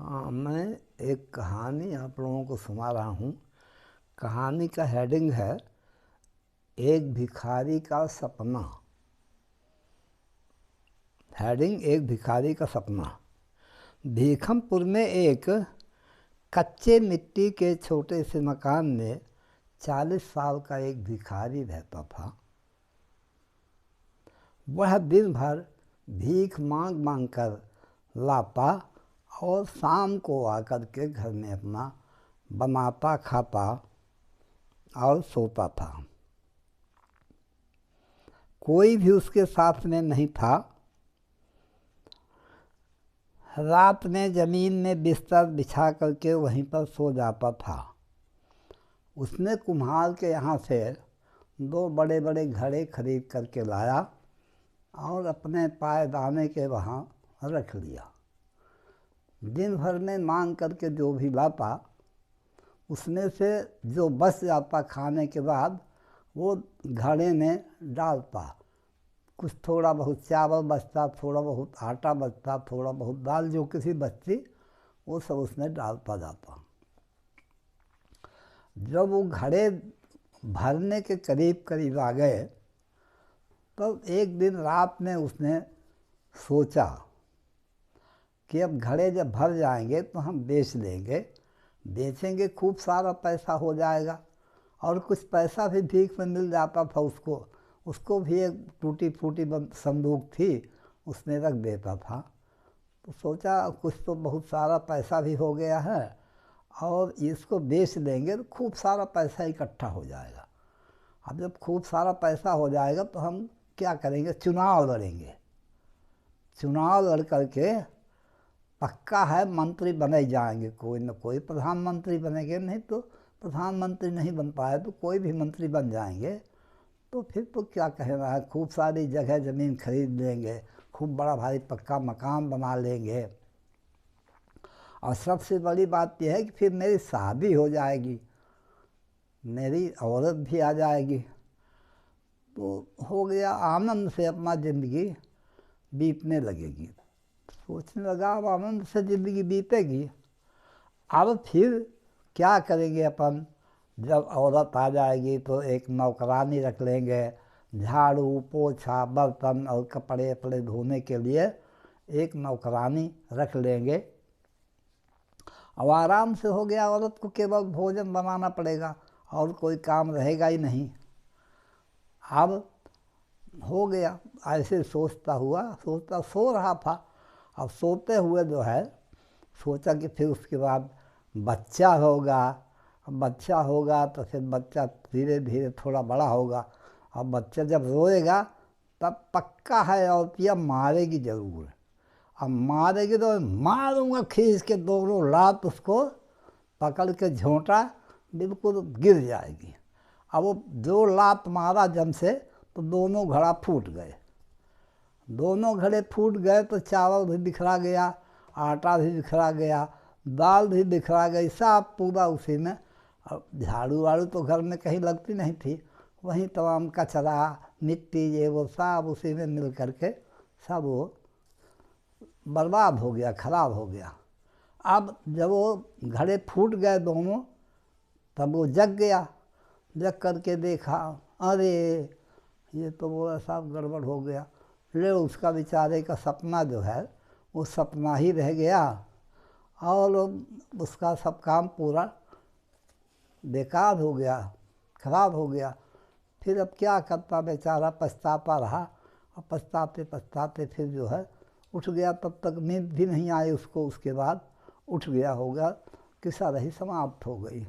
हाँ, मैं एक कहानी आप लोगों को सुना रहा हूँ। कहानी का हेडिंग है एक भिखारी का सपना। हेडिंग एक भिखारी का सपना। भीखमपुर में एक कच्चे मिट्टी के छोटे से मकान में 40 साल का एक भिखारी रहता था। वह दिन भर भीख मांग मांग कर लाता और शाम को आकर के घर में अपना बनाता खाता और सोता था। कोई भी उसके साथ में नहीं था। रात में ज़मीन में बिस्तर बिछा करके वहीं पर सो जाता था। उसने कुम्हार के यहाँ से 2 बड़े बड़े घड़े खरीद करके लाया और अपने पायदाने के वहाँ रख लिया। दिन भर में मांग करके जो भी लाता उसमें से जो बच जाता खाने के बाद वो घड़े में डालता। कुछ थोड़ा बहुत चावल बचता, थोड़ा बहुत आटा बचता, थोड़ा बहुत दाल जो किसी बचती वो सब उसमें डालता जाता। जब वो घड़े भरने के करीब करीब आ गए तब एक दिन रात में उसने सोचा कि अब घड़े जब भर जाएंगे तो हम बेच देंगे, बेचेंगे खूब सारा पैसा हो जाएगा। और कुछ पैसा भी भीख में मिल जाता था उसको भी एक टूटी फूटी संदूक थी उसमें रख देता था। तो सोचा कुछ तो बहुत सारा पैसा भी हो गया है और इसको बेच देंगे तो खूब सारा पैसा इकट्ठा हो जाएगा। अब जब खूब सारा पैसा हो जाएगा तो हम क्या करेंगे, चुनाव लड़ेंगे। चुनाव लड़ करके पक्का है मंत्री बने जाएंगे, कोई न कोई प्रधानमंत्री बनेंगे, नहीं तो प्रधानमंत्री नहीं बन पाए तो कोई भी मंत्री बन जाएंगे। तो फिर तो क्या कहना है, खूब सारी जगह ज़मीन खरीद लेंगे, खूब बड़ा भारी पक्का मकान बना लेंगे। और सबसे बड़ी बात यह है कि फिर मेरी शादी हो जाएगी, मेरी औरत भी आ जाएगी। तो हो गया, आनंद से अपना ज़िंदगी बीतने लगेगी। सोचने लगा अब आनंद से ज़िंदगी बीतेगी, अब फिर क्या करेंगे अपन। जब औरत आ जाएगी तो एक नौकरानी रख लेंगे, झाड़ू पोछा बर्तन और कपड़े वपड़े धोने के लिए एक नौकरानी रख लेंगे। अब आराम से हो गया, औरत को केवल भोजन बनाना पड़ेगा और कोई काम रहेगा ही नहीं। अब हो गया, ऐसे सोचता सो रहा था। अब सोते हुए जो है सोचा कि फिर उसके बाद बच्चा होगा। अब बच्चा होगा तो फिर बच्चा धीरे धीरे थोड़ा बड़ा होगा। अब बच्चा जब रोएगा तब पक्का है और यह मारेगी ज़रूर। अब मारेगी तो मारूंगा खींच के, दोनों लात उसको पकड़ के झोंटा बिल्कुल गिर जाएगी। अब वो 2 लात मारा जम से तो दोनों घड़ा फूट गए। दोनों घड़े फूट गए तो चावल भी बिखरा गया, आटा भी बिखरा गया, दाल भी बिखरा गई, सब पूरा उसी में। अब झाड़ू वाड़ू तो घर में कहीं लगती नहीं थी, वहीं तमाम कचरा मिट्टी ये वो सब उसी में मिल करके सब वो बर्बाद हो गया, खराब हो गया। अब जब वो घड़े फूट गए दोनों तब वो जग गया। जग करके देखा, अरे ये तो वो सब गड़बड़ हो गया। ले उसका बेचारे का सपना जो है वो सपना ही रह गया और उसका सब काम पूरा बेकार हो गया, खराब हो गया। फिर अब क्या करता बेचारा, पछताता रहा और पछताते पछताते फिर जो है उठ गया। तब तक नींद भी नहीं आई उसको, उसके बाद उठ गया होगा, किस्सा रही समाप्त हो गई।